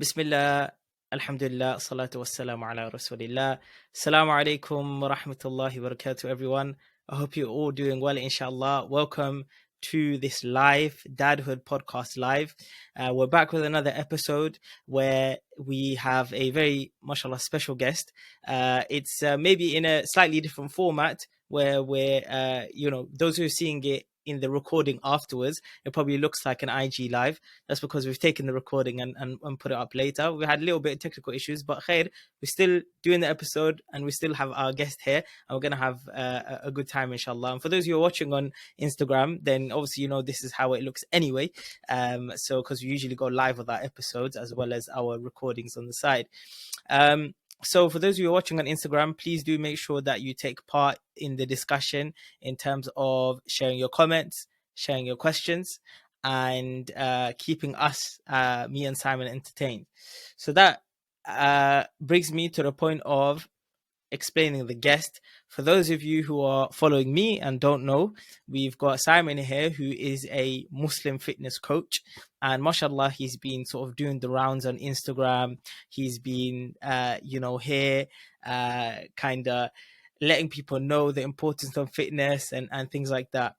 Bismillah, Alhamdulillah, salatu wassalamu ala Rasulillah. Assalamu alaikum wa rahmatullahi wa barakatuh, everyone. I hope you're all doing well, inshallah. Welcome to this live Dadhood podcast live. We're back with another episode where we have a very, mashallah, special guest. It's maybe in a slightly different format where we're, those who are seeing it in the recording afterwards, it probably looks like an IG live. That's because we've taken the recording and put it up later. We had a little bit of technical issues, but khair, we're still doing the episode and we still have our guest here, and we're going to have a good time, inshallah. And for those of you who are watching on Instagram, then obviously, this is how it looks anyway. So, because we usually go live with our episodes as well as our recordings on the side. So for those of you who are watching on Instagram, please do make sure that you take part in the discussion in terms of sharing your comments, sharing your questions, and keeping us, me and Simon, entertained. So that brings me to the point of explaining the guest. For those of you who are following me and don't know, we've got Simon here, who is a Muslim fitness coach, and mashallah, he's been sort of doing the rounds on Instagram. He's been here kind of letting people know the importance of fitness and things like that.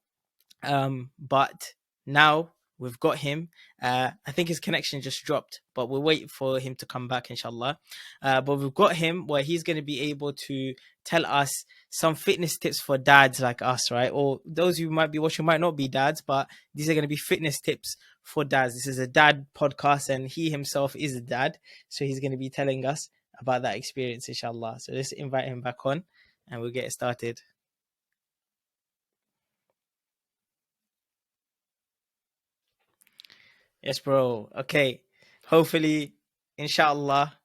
But now we've got him. I think his connection just dropped, but we'll wait for him to come back, inshallah. But we've got him where he's going to be able to tell us some fitness tips for dads like us, right? Or those who might be watching might not be dads, but these are going to be fitness tips for dads. This is a dad podcast, and he himself is a dad, so he's going to be telling us about that experience, inshallah. So let's invite him back on, and we'll get started. Yes, bro. Okay. Hopefully, inshallah,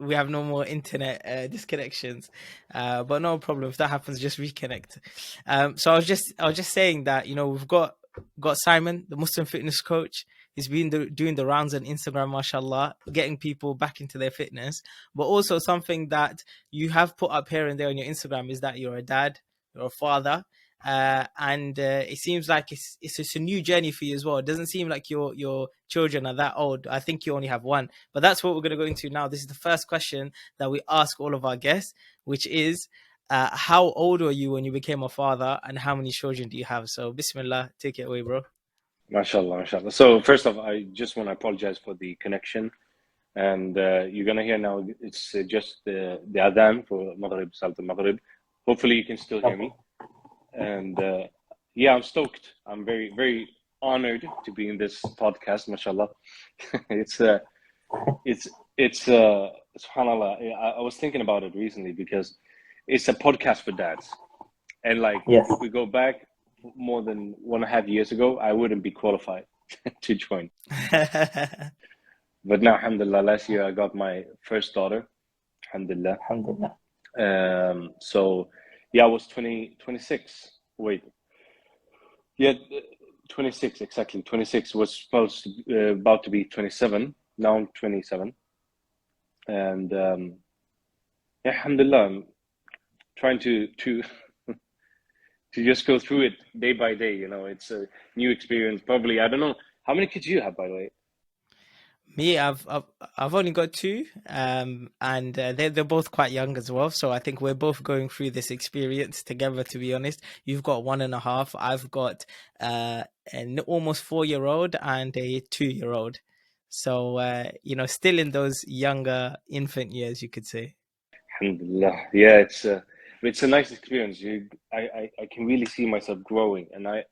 we have no more internet disconnections. But no problem. If that happens, just reconnect. So I was just saying that, we've got Simon, the Muslim fitness coach. He's been doing the rounds on Instagram, mashallah, getting people back into their fitness. But also something that you have put up here and there on your Instagram is that you're a dad, you're a father. And it seems like it's just a new journey for you as well. It doesn't seem like your children are that old. I think you only have one, but that's what we're going to go into now. This is the first question that we ask all of our guests, which is, how old were you when you became a father, and how many children do you have? So Bismillah, take it away, bro. MashaAllah, MashaAllah. So first off, I just want to apologize for the connection, and you're gonna hear now. It's just the adhan for Maghrib, Salat al-Maghrib. Hopefully, you can still hear me. And yeah, I'm stoked. I'm very, very honored to be in this podcast. MashaAllah. it's subhanallah. I was thinking about it recently because it's a podcast for dads, and Yes. if we go back more than 1.5 years ago, I wouldn't be qualified to join. But now, alhamdulillah, last year I got my first daughter. Alhamdulillah. Alhamdulillah. So yeah, I was 26. Wait. Yeah, 26, exactly. 26 was supposed to about to be 27. Now I'm 27. And yeah, alhamdulillah, I'm trying to just go through it day by day. It's a new experience. Probably, I don't know. How many kids do you have, by the way? Me, I've only got two, and they're both quite young as well. So I think we're both going through this experience together. To be honest, you've got 1.5. I've got an almost 4-year-old and a 2-year-old. So still in those younger infant years, you could say. Alhamdulillah. Yeah, it's a nice experience. I can really see myself growing, and I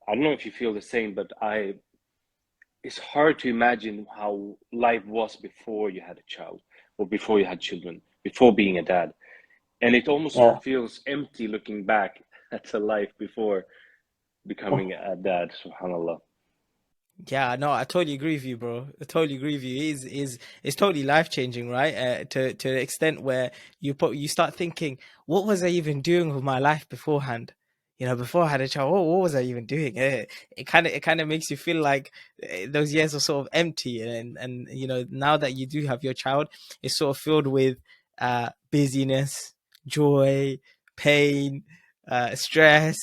don't know if you feel the same, but it's hard to imagine how life was before you had a child, or before you had children, before being a dad. And it almost feels empty looking back at the life before becoming a dad, subhanAllah. Yeah, no, I totally agree with you, bro. I totally agree with you. It's totally life changing, right? To the extent where you start thinking, what was I even doing with my life beforehand? Before I had a child, what was I even doing? It kind of makes you feel like those years are sort of empty, and now that you do have your child, it's sort of filled with busyness, joy, pain, stress,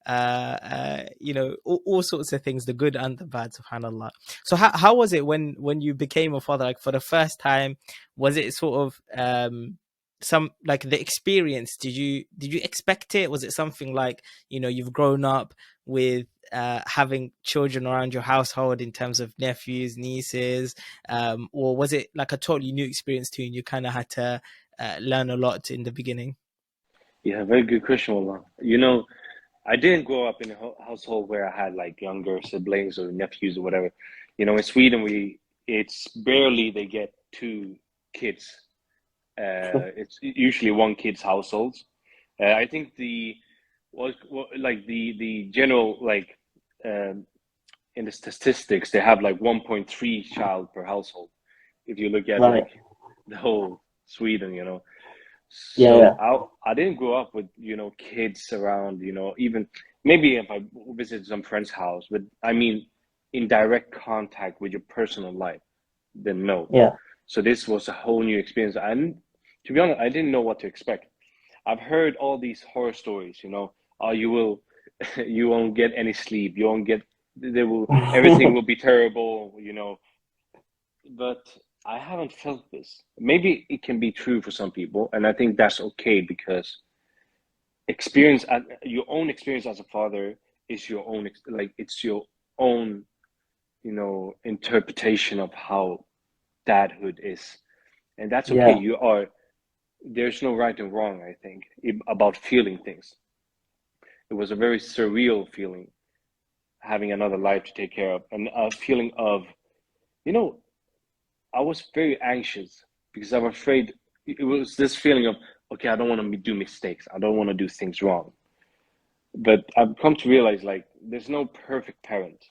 all sorts of things, the good and the bad, subhanallah. So how was it when you became a father, like for the first time? Was it sort of some like the experience, did you expect it? Was it something like, you've grown up with having children around your household in terms of nephews, nieces, or was it like a totally new experience too, and you kind of had to learn a lot in the beginning? Yeah, very good question, Wallah. You know, I didn't grow up in a household where I had like younger siblings or nephews or whatever. You know, in Sweden, it's barely they get two kids. It's usually one kid's households. I think like the general like um, in the statistics they have like 1.3 child per household. If you look at Right. like the whole Sweden, you know. Yeah, So yeah. I didn't grow up with, kids around, even maybe if I visit some friend's house, but I mean in direct contact with your personal life, then no. Yeah. So this was a whole new experience. And to be honest, I didn't know what to expect. I've heard all these horror stories, oh, you won't get any sleep, you won't get, everything will be terrible, but I haven't felt this. Maybe it can be true for some people, and I think that's okay because your own experience as a father is your own, like it's your own, interpretation of how dadhood is, and that's okay. Yeah. There's no right and wrong, I think, about feeling things. It was a very surreal feeling having another life to take care of, and a feeling of, you know, I was very anxious because I'm afraid. It was this feeling of, okay, I don't want to do mistakes. I don't want to do things wrong. But I've come to realize like there's no perfect parent.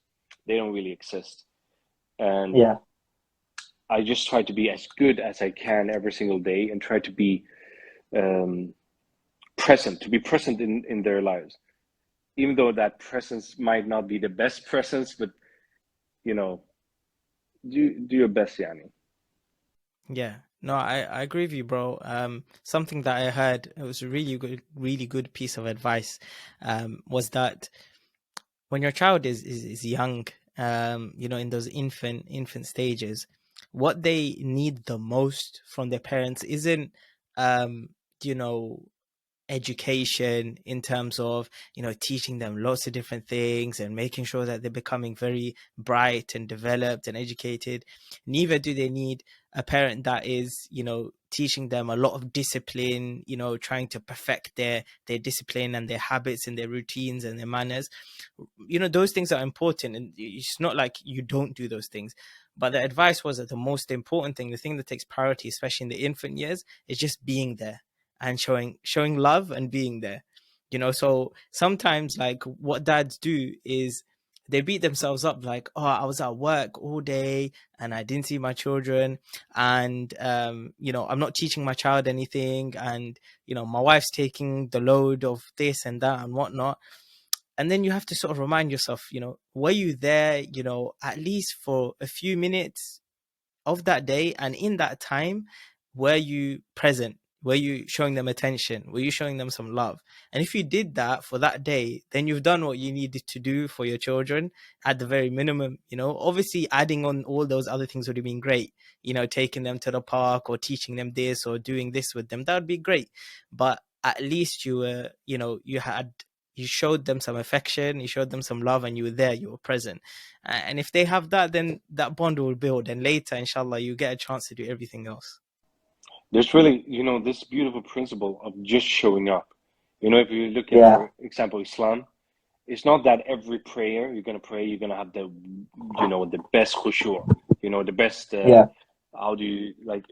They don't really exist. And Yeah. I just try to be as good as I can every single day and try to be um, present, to be present in their lives. Even though that presence might not be the best presence, but you know, do your best, Yani. Yeah. No, I agree with you, bro. Something that I heard, it was a really good piece of advice, was that when your child is young, in those infant stages, what they need the most from their parents isn't, um, you know, education in terms of, teaching them lots of different things and making sure that they're becoming very bright and developed and educated. Neither do they need a parent that is, teaching them a lot of discipline, trying to perfect their discipline and their habits and their routines and their manners. Those things are important, and it's not like you don't do those things, but the advice was that the most important thing, the thing that takes priority, especially in the infant years, is just being there and showing love and being there. So sometimes, like, what dads do is they beat themselves up, like, oh, I was at work all day and I didn't see my children, and I'm not teaching my child anything, and my wife's taking the load of this and that and whatnot. And then you have to sort of remind yourself, were you there, at least for a few minutes of that day, and in that time, were you present? Were you showing them attention? Were you showing them some love? And if you did that for that day, then you've done what you needed to do for your children at the very minimum. Obviously adding on all those other things would have been great, taking them to the park or teaching them this or doing this with them, that would be great. But at least you were, you showed them some affection, you showed them some love, and you were there, you were present. And if they have that, then that bond will build, and later, inshallah, you get a chance to do everything else. There's really, this beautiful principle of just showing up. If you look at, Yeah. for example, Islam, it's not that every prayer you're gonna pray, you're gonna have the best khushu', the best. Yeah. How do you like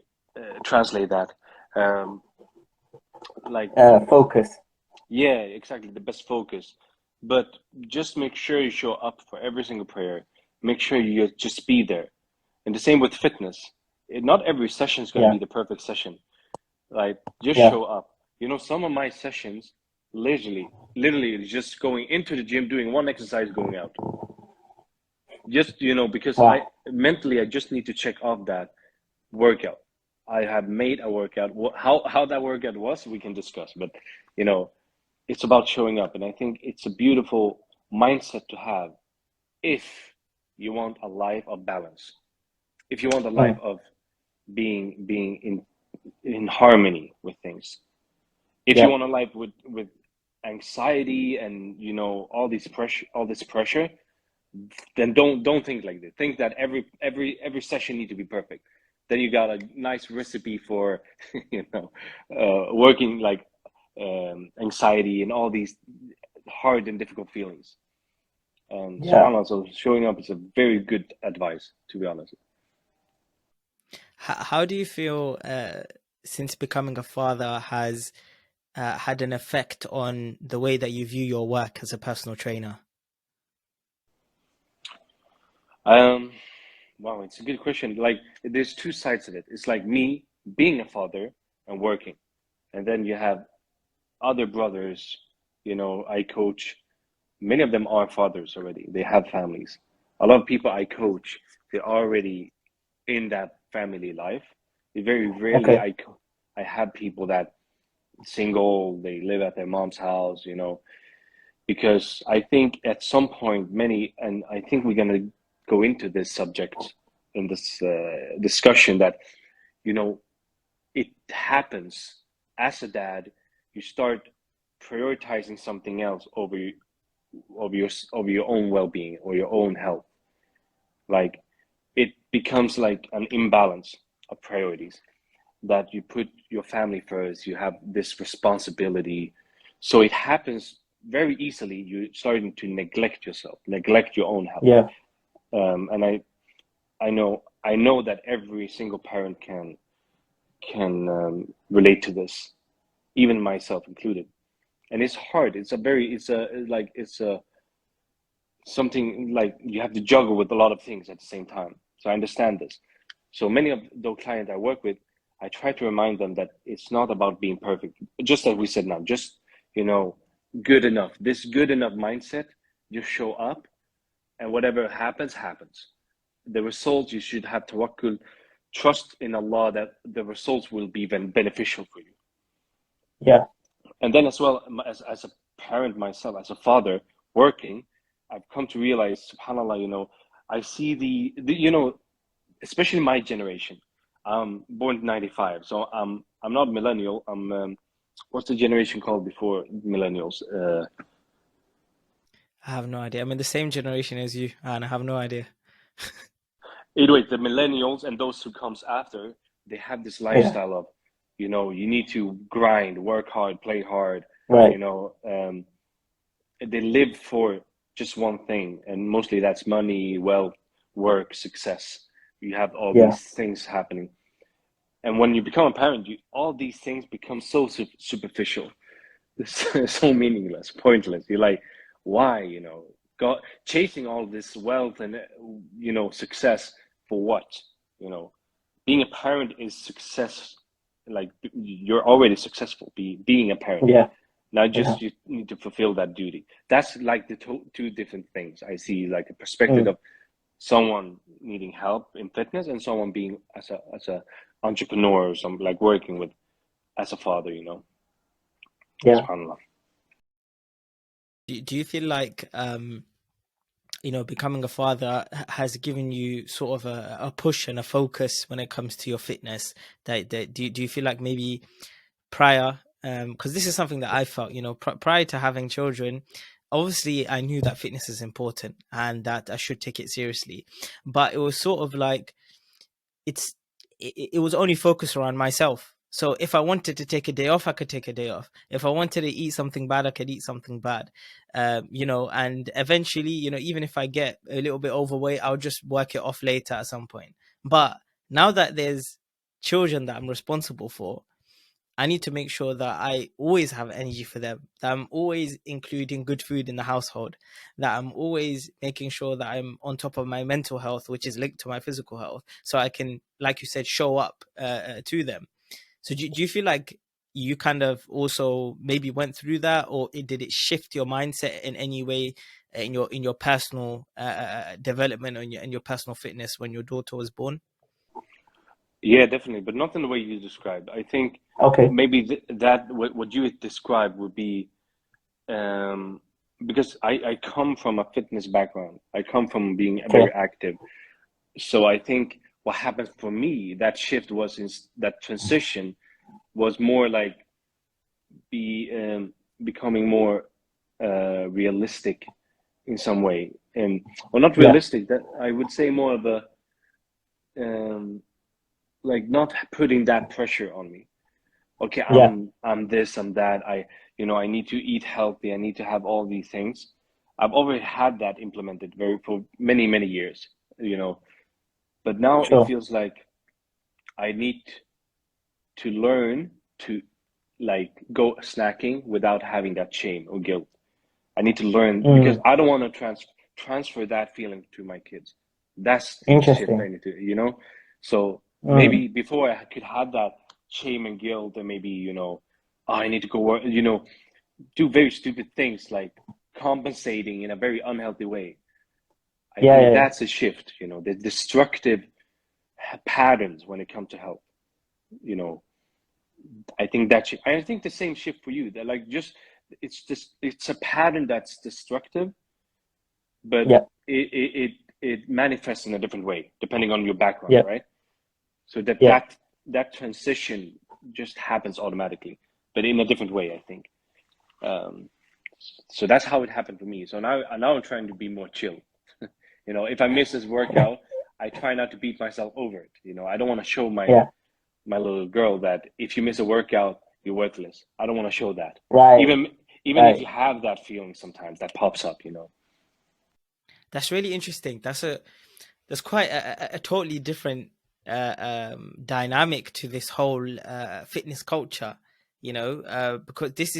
translate that? Um, like, Focus. yeah, exactly, the best focus. But just make sure you show up for every single prayer. Make sure you just be there. And the same with fitness. Not every session is going to Yeah. be the perfect session. Like, just Yeah. show up. Some of my sessions, literally just going into the gym, doing one exercise, going out. Just, because Wow. I just need to check off that workout. I have made a workout. How that workout was, we can discuss. But, you know, it's about showing up. And I think it's a beautiful mindset to have if you want a life of balance, if you want a life of being in harmony with things. If you want a life with anxiety and all this pressure, then don't think like that. Think that every session need to be perfect. Then you got a nice recipe for working like anxiety and all these hard and difficult feelings. SubhanAllah, so showing up is a very good advice, to be honest. How do you feel since becoming a father has had an effect on the way that you view your work as a personal trainer? Wow, it's a good question. Like, there's two sides of it. It's like me being a father and working, and then you have other brothers. I coach. Many of them are fathers already. They have families. A lot of people I coach, they're already in that family life. Very rarely I have people that single, they live at their mom's house, because I think at some point and I think we're going to go into this subject in this discussion, that it happens as a dad, you start prioritizing something else over your own well-being or your own health. Like, it becomes like an imbalance of priorities, that you put your family first, you have this responsibility, so it happens very easily. You're starting to neglect yourself, neglect your own health. And I know that every single parent can relate to this, even myself included. And it's hard. It's something like you have to juggle with a lot of things at the same time. So I understand this. So many of the clients I work with, I try to remind them that it's not about being perfect. Just as we said now, just, good enough. This good enough mindset, you show up and whatever happens, happens. The results, you should have tawakkul, trust in Allah that the results will be beneficial for you. Yeah. And then as well, as a parent myself, as a father working, I've come to realize, subhanAllah, I see the especially my generation. I'm born in 95, so I'm not millennial. I'm what's the generation called before millennials? I have no idea. I'm in the same generation as you, and I have no idea. Anyway, the millennials and those who comes after, they have this lifestyle of, you need to grind, work hard, play hard. Right. They live for just one thing, and mostly that's money, wealth, work, success. You have all these things happening. And when you become a parent, all these things become so superficial, so meaningless, pointless. You're like, why, chasing all this wealth and, success for what? Being a parent is success. Like, you're already successful being a parent. Now you need to fulfill that duty. That's like the two different things. I see, like, a perspective of someone needing help in fitness and someone being as a entrepreneur or something, like working with as a father, SubhanAllah. Do you feel like becoming a father has given you sort of a push and a focus when it comes to your fitness? That do you feel like maybe prior, because this is something that I felt, prior to having children, obviously I knew that fitness is important and that I should take it seriously, but it was sort of like it was only focused around myself. So if I wanted to take a day off, I could take a day off. If I wanted to eat something bad, I could eat something bad. And eventually, even if I get a little bit overweight, I'll just work it off later at some point. But now that there's children that I'm responsible for, I need to make sure that I always have energy for them, that I'm always including good food in the household, that I'm always making sure that I'm on top of my mental health, which is linked to my physical health, so I can, like you said, show up to them. So do you feel like you kind of also maybe went through that, or did it shift your mindset in any way in your personal development and your personal fitness when your daughter was born? Yeah, definitely, but not in the way you described. I think maybe that what you described would be because I come from a fitness background. I come from being Okay. very active. So I think what happened for me, that shift was that transition was more like be becoming more realistic in some way, and well, not Yeah. realistic. That I would say more of a um, like not putting that pressure on me. Okay, Yeah. I'm this, I'm that. I need to eat healthy. I need to have all these things. I've already had that implemented very for many years. But now it Sure. feels like I need to learn to like go snacking without having that shame or guilt. I need to learn because Mm. I don't want to transfer that feeling to my kids. That's the shift I Interesting. need to. So Mm. maybe before I could have that shame and guilt, and maybe oh, I need to go work, do very stupid things like compensating in a very unhealthy way. I Yeah. think Yeah. that's a shift. The destructive patterns when it comes to health. You know, I think I think the same shift for you. That like just it's a pattern that's destructive, but Yeah. it manifests in a different way depending on your background, Yeah. right? So that Yeah. that that transition just happens automatically, but in a different way, I think. Um, so that's how it happened for me. So now I'm trying to be more chill. If I miss this Yeah. workout, I try not to beat myself over it. I don't want to show Yeah. my little girl that if you miss a workout, you're worthless. I don't want to show that. Right. Even if Right. you have that feeling sometimes that pops up. That's really interesting. That's quite a totally different dynamic to this whole fitness culture, because this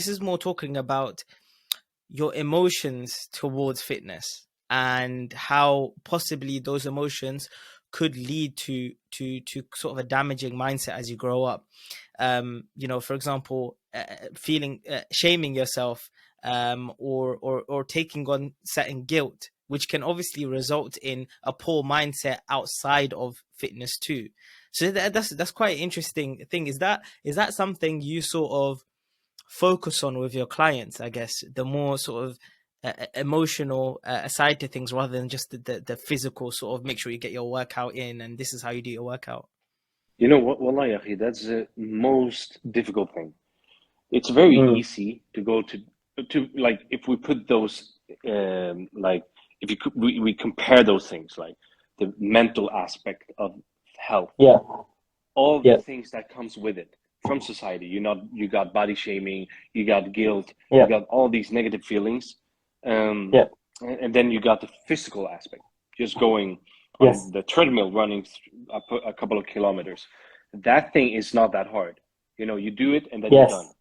is more talking about your emotions towards fitness and how possibly those emotions could lead to sort of a damaging mindset as you grow up. For example, feeling shaming yourself, or taking on certain guilt, which can obviously result in a poor mindset outside of fitness too. So that's quite an interesting thing. Is that something you sort of focus on with your clients? I guess the more sort of emotional side to things, rather than just the physical sort of make sure you get your workout in and this is how you do your workout. You know what, Wallahi, akhi, that's the most difficult thing. It's very Mm. easy to go to like if we put those like if you could, we compare those things like the mental aspect of health, Yeah. all the Yeah. things that comes with it from society. You got body shaming, you got guilt, you Yeah. got all these negative feelings, um, Yeah. and then you got the physical aspect, just going on Yes. the treadmill, running a couple of kilometers. That thing is not that hard. You do it and then you're done. Yes.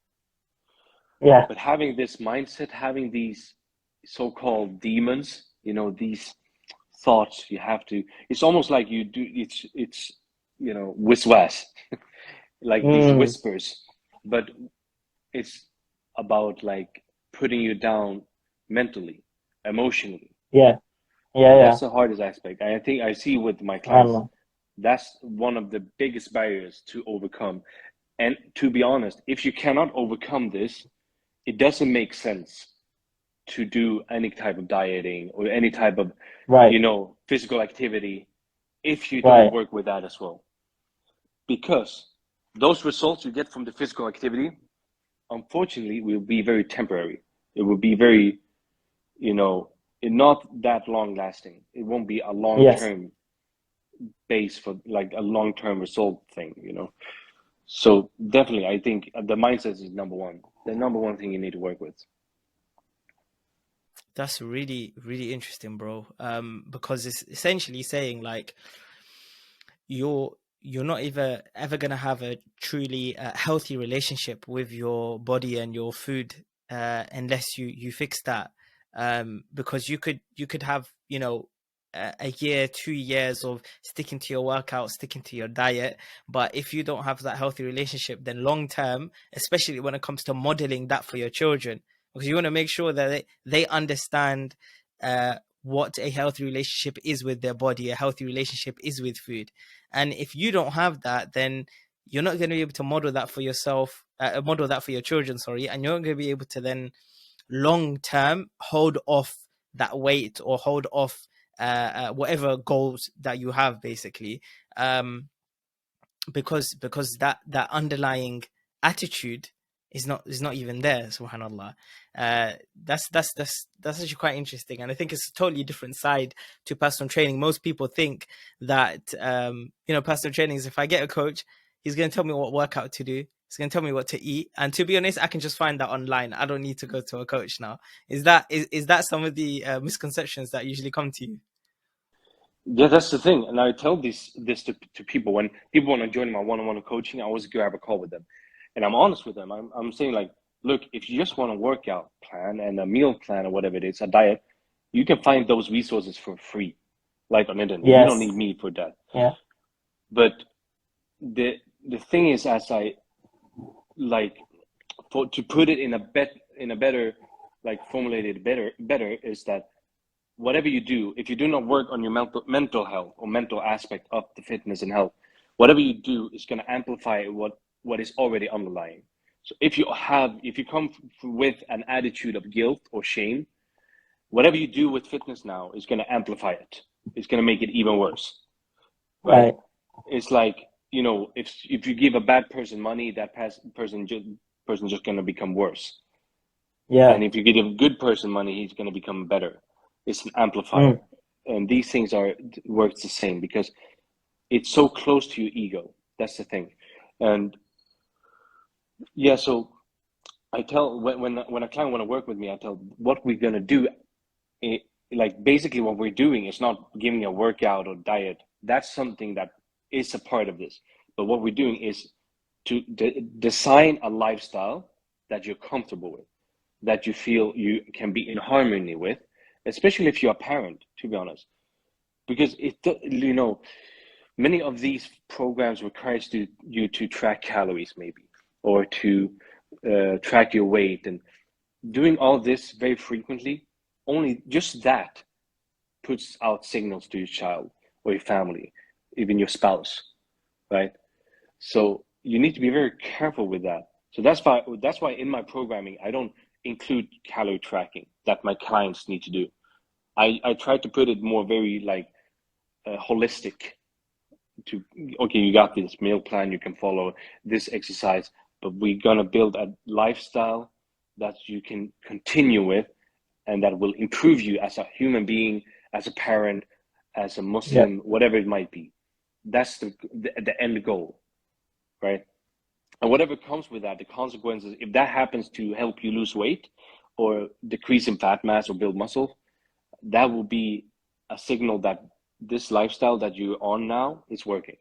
Yeah. But having this mindset, having these so-called demons, these thoughts you have to, it's almost like you do, it's wiswas, like these Mm. whispers, but it's about like putting you down mentally, emotionally. Yeah. Yeah. And Yeah. that's the hardest aspect. I think I see with my I clients, know. that's one of the biggest barriers to overcome. And to be honest, if you cannot overcome this, it doesn't make sense to do any type of dieting or any type of, Right. physical activity if you don't Right. work with that as well. Because those results you get from the physical activity, unfortunately, will be very temporary. It will be very, you know, not that long lasting. It won't be a long Yes. term base for like a long term result thing. So definitely, I think the mindset is number one. The number one thing you need to work with. That's really really interesting, bro. Because it's essentially saying like you're you're not ever gonna have a truly healthy relationship with your body and your food unless you fix that. Because you could have a year, 2 years of sticking to your workout, sticking to your diet, but if you don't have that healthy relationship, then long term, especially when it comes to modeling that for your children, because you want to make sure that they understand what a healthy relationship is with their body, a healthy relationship is with food. And if you don't have that, then you're not going to be able to model that for yourself, model that for your children, sorry, and you're not going to be able to then long term hold off that weight or hold off whatever goals that you have, basically. Because that underlying attitude is not even there, subhanallah. That's actually quite interesting, and I think it's a totally different side to personal training. Most people think that personal training is, if I get a coach, he's going to tell me what workout to do, he's going to tell me what to eat, and to be honest, I can just find that online. I don't need to go to a coach now. Is that some of the misconceptions that usually come to you? Yeah, that's the thing. And I tell this to people when people want to join my one-on-one coaching. I always grab a call with them, and I'm honest with them. I'm saying, like, look, if you just want a workout plan and a meal plan or whatever it is, a diet, you can find those resources for free, like on internet. You don't Yes. need me for that. Yeah. But the thing is, as I like, to put it in a better, like, formulated better is that whatever you do, if you do not work on your mental health or mental aspect of the fitness and health, whatever you do is going to amplify what is already underlying. So if you come with an attitude of guilt or shame, whatever you do with fitness now is going to amplify it. It's going to make it even worse. Right? It's like, if you give a bad person money, that person just going to become worse. Yeah. And if you give a good person money, he's going to become better. It's an amplifier. And these things works the same because it's so close to your ego. That's the thing. And yeah, so I tell, when a client want to work with me, I tell what we're going to do. Like, basically what we're doing is not giving a workout or diet. That's something that is a part of this. But what we're doing is to design a lifestyle that you're comfortable with, that you feel you can be in harmony with, especially if you're a parent, to be honest. Because many of these programs requires you to track calories, maybe, or to track your weight, and doing all this very frequently, only just that puts out signals to your child or your family, even your spouse, right? So you need to be very careful with that. So that's why in my programming I don't include calorie tracking that my clients need to do. I try to put it more very, like, holistic. Okay, you got this meal plan, you can follow this exercise, but we're gonna build a lifestyle that you can continue with, and that will improve you as a human being, as a parent, as a Muslim, whatever it might be. That's the end goal, right? And whatever comes with that, the consequences, if that happens to help you lose weight or decrease in fat mass or build muscle, that will be a signal that this lifestyle that you're on now is working.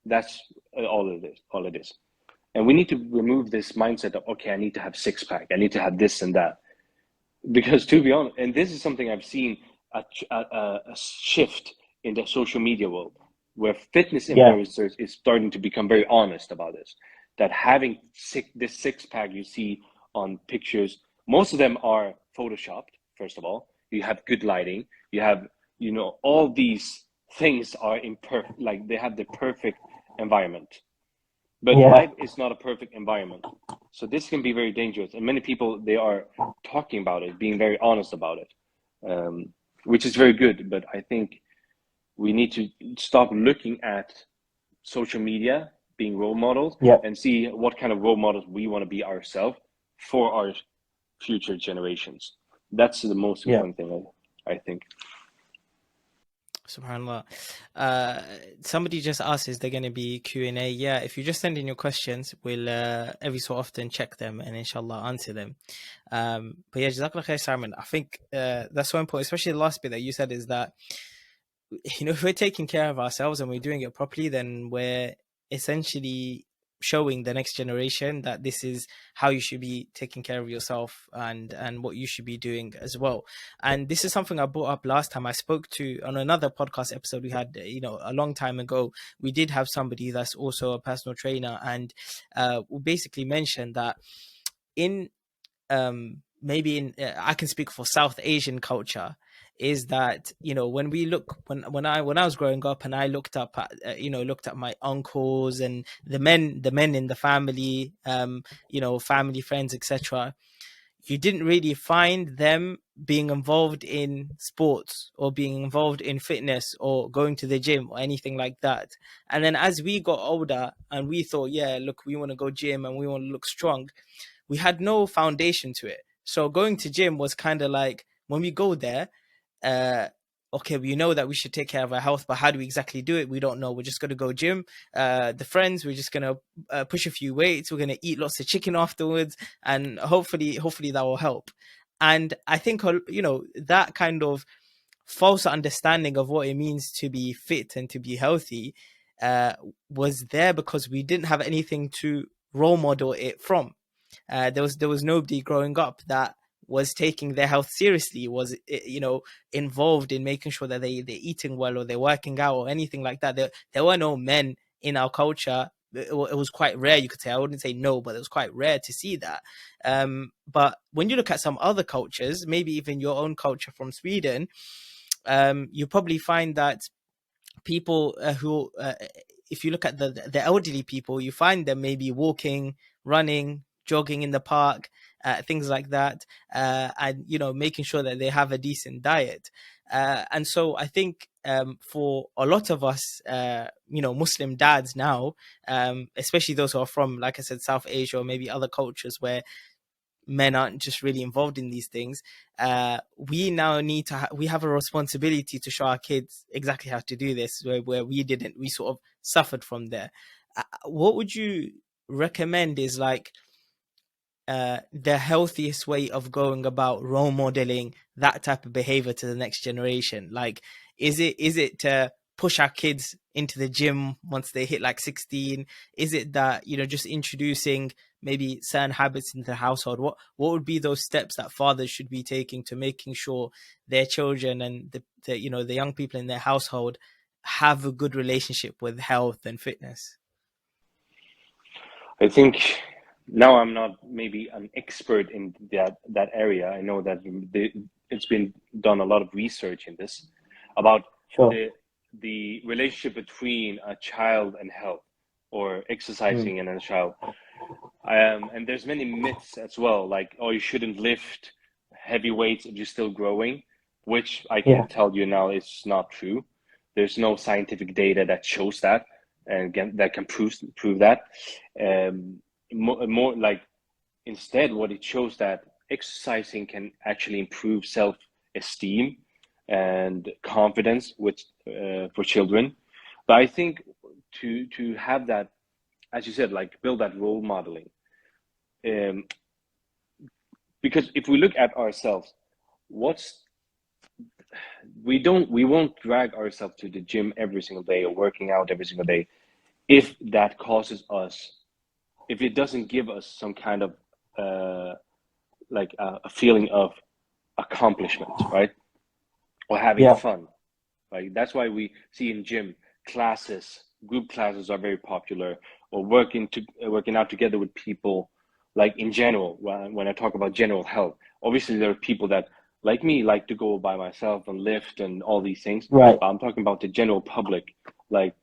That's all it is. And we need to remove this mindset of, okay, I need to have six pack, I need to have this and that. Because, to be honest, and this is something I've seen a shift in the social media world, where fitness influencers is starting to become very honest about this. That having this six pack you see on pictures, most of them are photoshopped. First of all, you have good lighting, you have, all these things are like, they have the perfect environment. But life is not a perfect environment. So this can be very dangerous. And many people, they are talking about it, being very honest about it, which is very good. But I think we need to stop looking at social media being role models and see what kind of role models we want to be ourselves for our future generations. That's the most important thing, I think. SubhanAllah. Somebody just asked, is there going to be Q&A? Yeah, if you just send in your questions, we'll every so often check them and inshallah answer them. But yeah, Jazakallah khair, Simon. I think that's so important, especially the last bit that you said, is that, if we're taking care of ourselves and we're doing it properly, then we're essentially showing the next generation that this is how you should be taking care of yourself and what you should be doing as well. And this is something I brought up last time I spoke to on another podcast episode we had, a long time ago. We did have somebody that's also a personal trainer, and we basically mentioned that in maybe in I can speak for South Asian culture, is that, when we look, when I was growing up and I looked up at looked at my uncles and the men in the family, family, friends, etc., you didn't really find them being involved in sports or being involved in fitness or going to the gym or anything like that. And then as we got older and we thought, yeah, look, we want to go gym and we want to look strong, we had no foundation to it. So going to gym was kind of like, when we go there, okay, we know that we should take care of our health, but how do we exactly do it? We don't know. We're just going to go gym. The friends, we're just going to push a few weights. We're going to eat lots of chicken afterwards, and hopefully that will help. And I think, that kind of false understanding of what it means to be fit and to be healthy was there because we didn't have anything to role model it from. There was nobody growing up that was taking their health seriously, was involved in making sure that they're eating well or they're working out or anything like that. There were no men in our culture. It was quite rare, you could say. I wouldn't say no, but it was quite rare to see that. But when you look at some other cultures, maybe even your own culture from Sweden, you probably find that people who if you look at the elderly people, you find them maybe walking, running, jogging in the park, things like that, and making sure that they have a decent diet. And so I think for a lot of us, Muslim dads now, especially those who are from, like I said, South Asia or maybe other cultures where men aren't just really involved in these things, we now need to we have a responsibility to show our kids exactly how to do this, where we didn't, we sort of suffered from there. What would you recommend is like the healthiest way of going about role modeling that type of behavior to the next generation? Like, is it to push our kids into the gym once they hit like 16? Is it that, just introducing maybe certain habits into the household? What would be those steps that fathers should be taking to making sure their children and the young people in their household have a good relationship with health and fitness? I think now I'm not maybe an expert in that area. I know that it's been done a lot of research in this about Sure. the relationship between a child and health, or exercising and a child. And there's many myths as well, like, oh, you shouldn't lift heavy weights if you're still growing, which I can tell you now is not true. There's no scientific data that shows that, and again, that can prove that. More like, instead, what it shows that exercising can actually improve self-esteem and confidence for children. But I think to have that, as you said, like build that role modeling. Because if we look at ourselves, we won't drag ourselves to the gym every single day or working out every single day if that causes us, if it doesn't give us some kind of like a feeling of accomplishment, right? Or having fun. Like, that's why we see in gym classes, group classes are very popular, or working out together with people. Like, in general, when I talk about general health, obviously there are people that, like me, like to go by myself and lift and all these things. Right. But I'm talking about the general public. Like,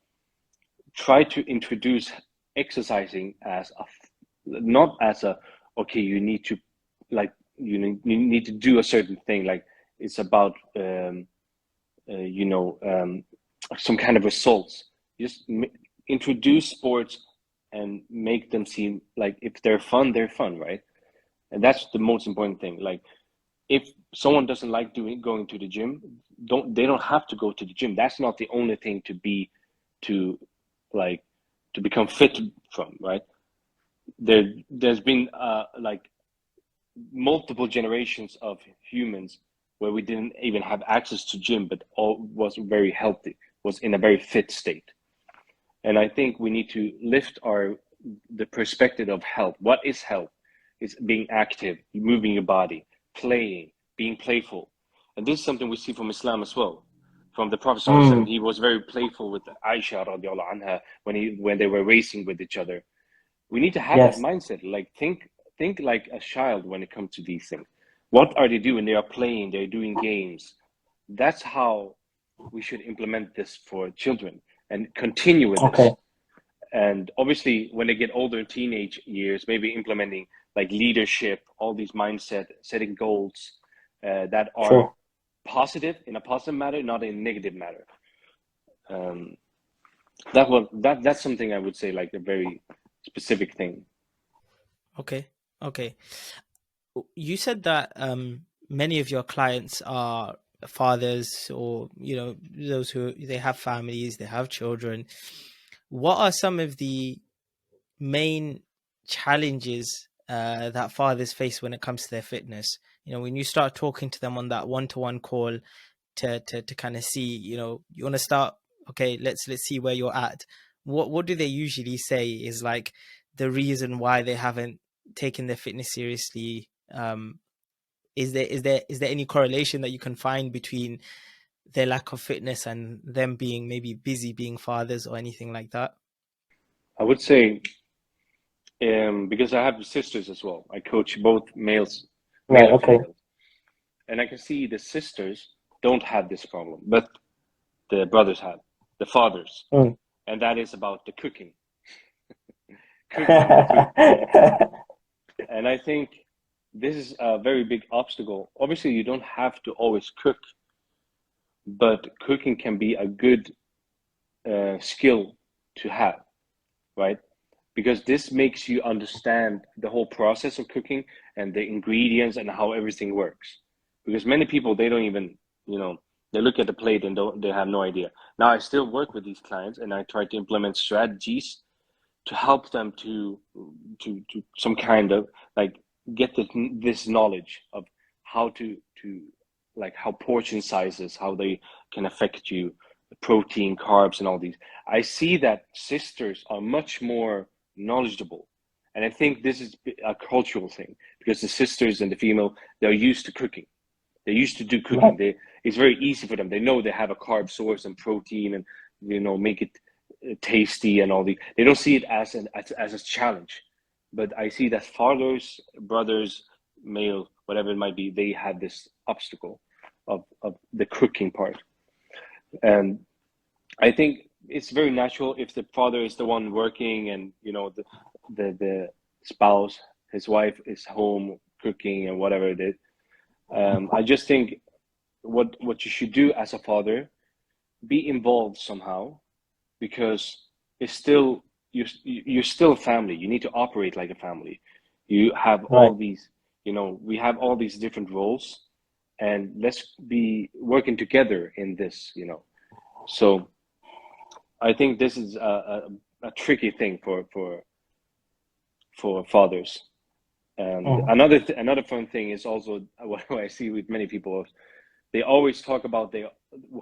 try to introduce exercising as not as a, okay, you need to, like, you need to do a certain thing. Like, it's about some kind of results. Just introduce sports and make them seem like, if they're fun, right? And that's the most important thing. Like, if someone doesn't like going to the gym, they don't have to go to the gym. That's not the only thing to become fit from, right? There's been like multiple generations of humans where we didn't even have access to gym, but all was very healthy, was in a very fit state. And I think we need to lift the perspective of health. What is health? It's being active, moving your body, playing, being playful. And this is something we see from Islam as well. From the Prophet ﷺ, he was very playful with Aisha radiallahu anha when they were racing with each other. We need to have that mindset. Like, think like a child when it comes to these things. What are they doing? They are playing, they're doing games. That's how we should implement this for children and continue with this. And obviously, when they get older in teenage years, maybe implementing like leadership, all these mindset, setting goals that are Sure. positive in a positive matter, not in a negative matter. That's something I would say, like a very specific thing. Okay. You said that many of your clients are fathers, or those who they have families, they have children. What are some of the main challenges that fathers face when it comes to their fitness? When you start talking to them on that one-to-one call to kind of see, you want to start, okay, let's see where you're at. What do they usually say is like the reason why they haven't taken their fitness seriously? Is there any correlation that you can find between their lack of fitness and them being maybe busy being fathers or anything like that? I would say, because I have sisters as well. I coach both males, Right. male and Okay. females, and I can see the sisters don't have this problem, but the brothers have, the fathers, and that is about the cooking, cooking and food. And I think this is a very big obstacle. Obviously, you don't have to always cook, but cooking can be a good skill to have, right? Because this makes you understand the whole process of cooking and the ingredients and how everything works. Because many people, they don't even, they look at the plate and they have no idea. Now, I still work with these clients and I try to implement strategies to help them to some kind of like get this knowledge of how to like how portion sizes, how they can affect you, protein, carbs, and all these. I see that sisters are much more knowledgeable, and I think this is a cultural thing because the sisters and the female, they're used to cooking. They used to do cooking. It's very easy for them. They know they have a carb source and protein, and make it tasty and all the. They don't see it as a challenge, but I see that fathers, brothers, male, whatever it might be, they have this obstacle of the cooking part, and I think it's very natural if the father is the one working and the spouse, his wife is home cooking and whatever it is. I just think what you should do as a father, be involved somehow, because it's still you're still a family. You need to operate like a family. You have all these, we have all these different roles, and let's be working together in this, So I think this is a tricky thing for fathers. And another fun thing is also what I see with many people. They always talk about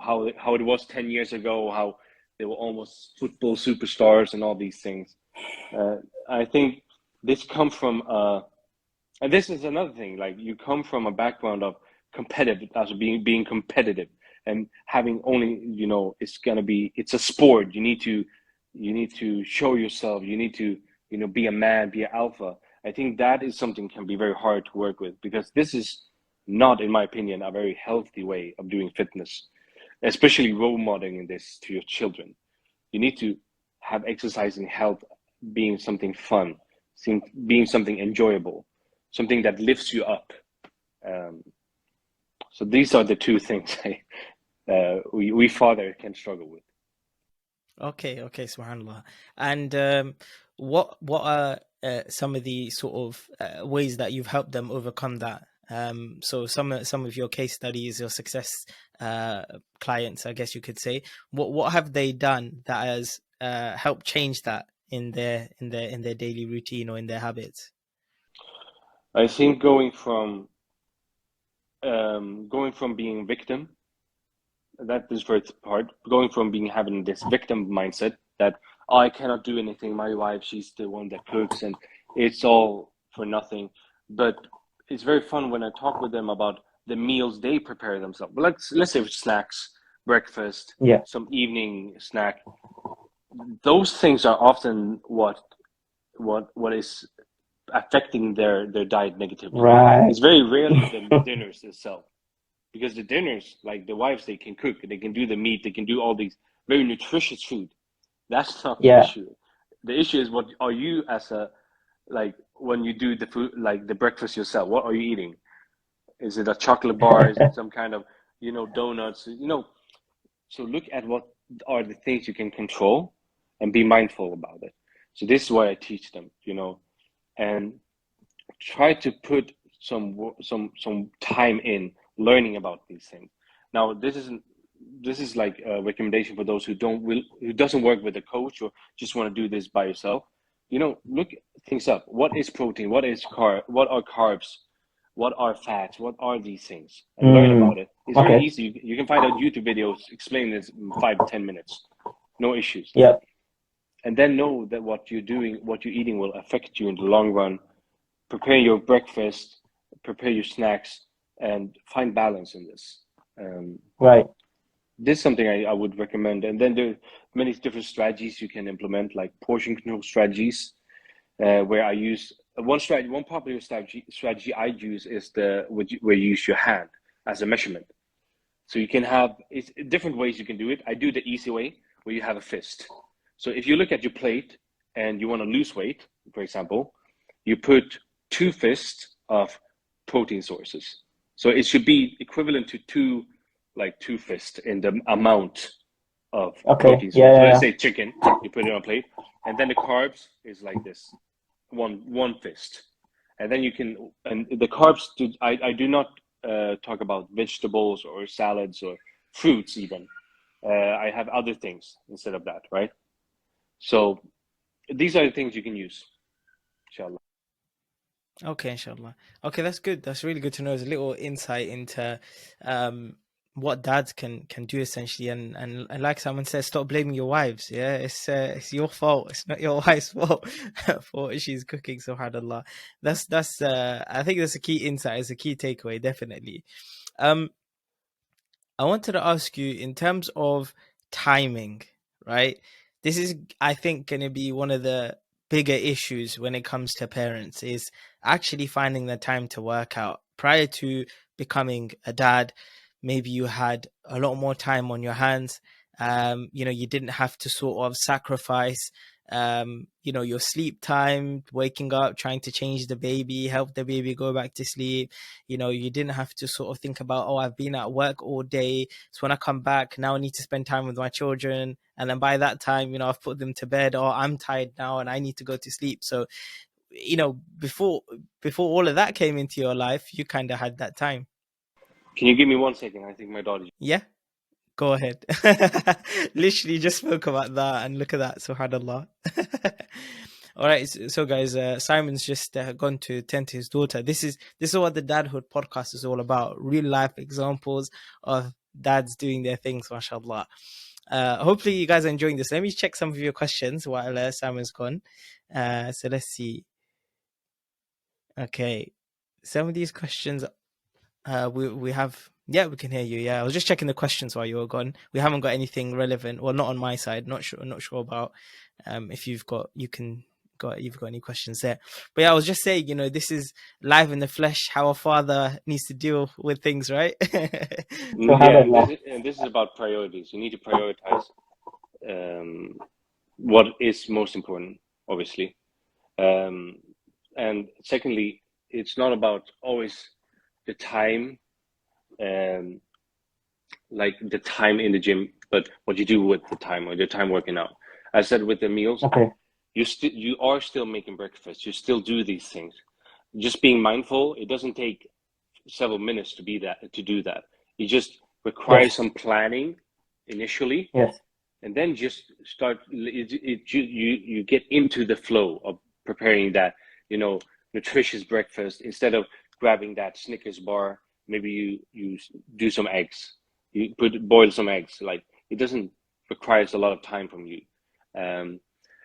how it was 10 years ago, how they were almost football superstars and all these things. I think this comes from, and this is another thing, like you come from a background of competitive, as being competitive, and having only, it's a sport. You need to show yourself. You need to, be a man, be an alpha. I think that is something can be very hard to work with, because this is not, in my opinion, a very healthy way of doing fitness, especially role modeling this to your children. You need to have exercise and health being something fun, being something enjoyable, something that lifts you up. So these are the two things we father can struggle with. Okay, subhanallah. And what are some of the sort of ways that you've helped them overcome that? So some of your case studies, your success clients, I guess you could say, what have they done that has helped change that in their daily routine or in their habits? I think going from being victim, that is first part, going from having this victim mindset that I cannot do anything, my wife, she's the one that cooks and it's all for nothing. But it's very fun when I talk with them about the meals they prepare themselves. Let's say snacks, breakfast, some evening snack. Those things are often what is affecting their diet negatively. It's very rarely the dinners itself, because the dinners, like the wives, they can cook, they can do the meat, they can do all these very nutritious food. That's not the issue. The issue is, what are you as a like when you do the food, like the breakfast yourself, what are you eating? Is it a chocolate bar? Is it some kind of, donuts? So look at what are the things you can control and be mindful about it. So this is why I teach them, and try to put some time in learning about these things. Now, this is like a recommendation for those who doesn't work with a coach or just want to do this by yourself. Look things up. What is protein? What are carbs? What are fats? What are these things? And learn about it. It's very Okay. easy. You can find out YouTube videos explain this in 5-10 minutes. No issues. Yeah. And then know that what you're eating will affect you in the long run. Prepare your breakfast, prepare your snacks, and find balance in this. Right. This is something I would recommend. And then there are many different strategies you can implement, like portion control strategies, where I use one popular strategy I use is where you use your hand as a measurement. So you can have it's different ways you can do it. I do the easy way, where you have a fist. So if you look at your plate and you want to lose weight, for example, you put 2 fists of protein sources. So it should be equivalent to two fists in the amount of protein source. Yeah, So yeah, let's yeah. say chicken, you put it on a plate, and then the carbs is like this, one fist. And then and the carbs, I do not talk about vegetables or salads or fruits even. I have other things instead of that, right? So these are the things you can use, inshallah. Okay, inshallah. Okay, that's good. That's really good to know. It's a little insight into um what dads can do essentially, and like someone says, stop blaming your wives. Yeah, it's your fault. It's not your wife's fault for what she's cooking. Subhanallah. That's I think that's a key insight. It's a key takeaway, definitely. Um, I wanted to ask you in terms of timing, right? This is, I think, going to be one of the bigger issues when it comes to parents is actually finding the time to work out. Prior to becoming a dad, maybe you had a lot more time on your hands. You didn't have to sort of sacrifice your sleep time, waking up, trying to change the baby, help the baby go back to sleep. You didn't have to sort of think about, oh, I've been at work all day, so when I come back now I need to spend time with my children, and then by that time I've put them to bed, or I'm tired now and I need to go to sleep. So before all of that came into your life, you kind of had that time. Can you give me 1 second? I think my daughter. Yeah, go ahead. Literally just spoke about that, and look at that, subhanallah. All right, so guys, Simon's just gone to tend to his daughter. This is what the Dadhood podcast is all about: real life examples of dads doing their things, mashallah. Hopefully you guys are enjoying this. Let me check some of your questions while Simon's gone. So let's see. Okay, some of these questions we have. Yeah, we can hear you. Yeah, I was just checking the questions while you were gone. We haven't got anything relevant. Well, not on my side. Not sure about if you've got any questions there. But yeah, I was just saying, this is live in the flesh, how a father needs to deal with things, right? Yeah, and this is about priorities. You need to prioritize what is most important, obviously. And secondly, it's not about always the time, like the time in the gym, but what you do with the time or the time working out. I said with the meals, you are still making breakfast. You still do these things. Just being mindful. It doesn't take several minutes to do that. It just requires some planning initially. Yes. And then just start. You get into the flow of preparing that nutritious breakfast instead of grabbing that Snickers bar. Maybe you do some eggs. You boil some eggs. Like, it doesn't requires a lot of time from you. And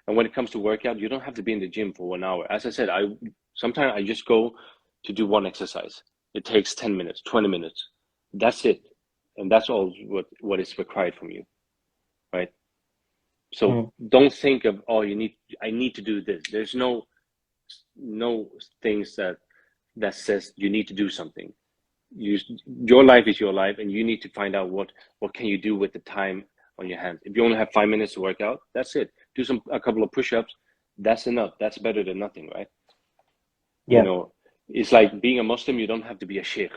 when it comes to workout, you don't have to be in the gym for 1 hour. As I said, sometimes I just go to do one exercise. It takes 10 minutes, 20 minutes. That's it. And that's all what is required from you. Right? So don't think of, I need to do this. There's no things that says you need to do something. Your life is your life, and you need to find out what can you do with the time on your hands. If you only have 5 minutes to work out, that's it. Do a couple of push-ups. That's enough. That's better than nothing, right? Yeah. You know, it's like being a Muslim, you don't have to be a sheikh,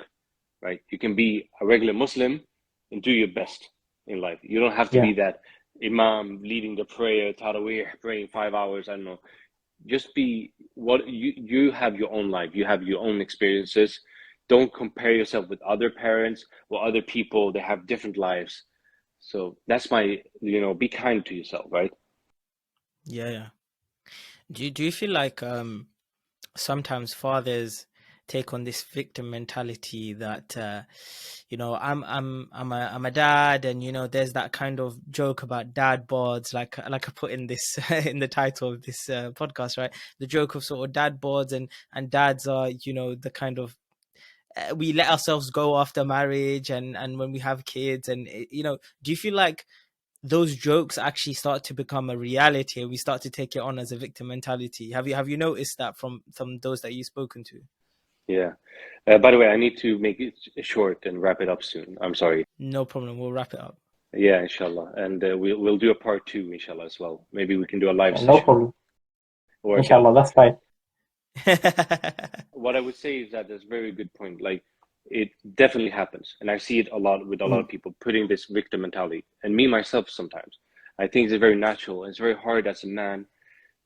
right? You can be a regular Muslim and do your best in life. You don't have to Yeah. be that imam leading the prayer, tarawih, praying 5 hours, I don't know. Just be what you have your own life, you have your own experiences. Don't compare yourself with other parents or other people. They have different lives. So that's my, be kind to yourself, right? Yeah. Do you feel like sometimes fathers take on this victim mentality that I'm a dad, and there's that kind of joke about dad boards, like I put in this in the title of this podcast, right? The joke of sort of dad boards, and dads are the kind of we let ourselves go after marriage and when we have kids, and do you feel like those jokes actually start to become a reality and we start to take it on as a victim mentality? Have you noticed that from those that you've spoken to? Yeah. By the way, I need to make it short and wrap it up soon. I'm sorry. No problem, we'll wrap it up. Yeah, inshallah. And we'll do a part 2, inshallah, as well. Maybe we can do a live No session. problem. Or Inshallah, that's fine. what I would say is that that's a very good point. Like, it definitely happens, and I see it a lot with a lot of people putting this victim mentality, and me myself sometimes. I think it's very natural, and it's very hard as a man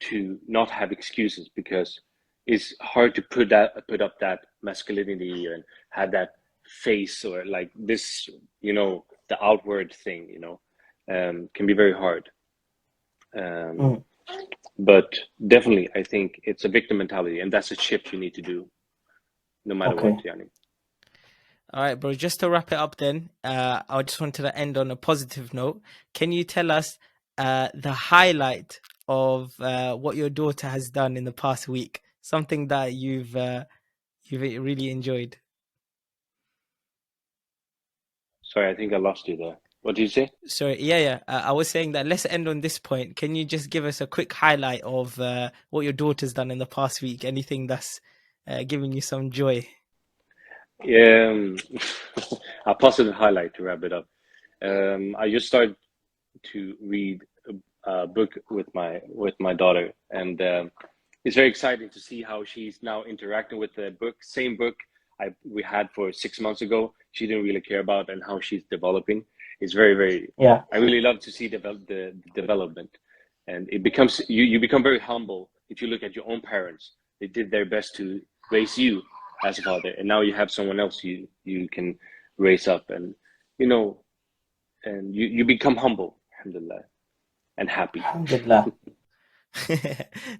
to not have excuses, because it's hard to put up that masculinity and have that face, or like this, the outward thing, can be very hard. But definitely, I think it's a victim mentality, and that's a shift you need to do, no matter Okay. what, Yani. All right, bro, just to wrap it up then, I just wanted to end on a positive note. Can you tell us the highlight of what your daughter has done in the past week? Something that you've really enjoyed. Sorry, I think I lost you there. What did you say? Sorry, yeah. I was saying that let's end on this point. Can you just give us a quick highlight of what your daughter's done in the past week? Anything that's giving you some joy? A positive highlight to wrap it up. I just started to read a book with my daughter, and it's very exciting to see how she's now interacting with the book. Same book we had for 6 months ago. She didn't really care about, and how she's developing. It's very, very. Yeah. I really love to see the development, and it becomes you become very humble if you look at your own parents. They did their best to raise you as a father, and now you have someone else you can raise up, and and you become humble, alhamdulillah, and happy. Alhamdulillah.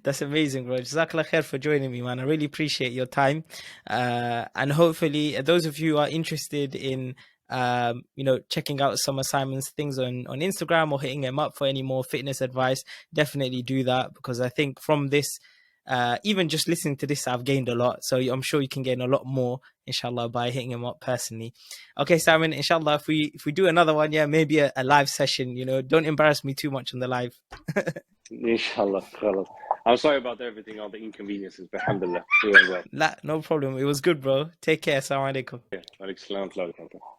That's amazing, bro. Jazakallah khair for joining me, man. I really appreciate your time. And hopefully those of you who are interested in checking out some of Simon's things on Instagram, or hitting him up for any more fitness advice, definitely do that, because I think from this, even just listening to this, I've gained a lot. So I'm sure you can gain a lot more, inshallah, by hitting him up personally. Okay, Simon, inshallah, if we do another one, maybe a live session, don't embarrass me too much on the live. Inshallah, khalas. I'm sorry about everything, all the inconveniences, but alhamdulillah, doing well. No problem. It was good, bro. Take care. Assalamu alaikum. Yeah, wa alaikum salam wa rahmatullah.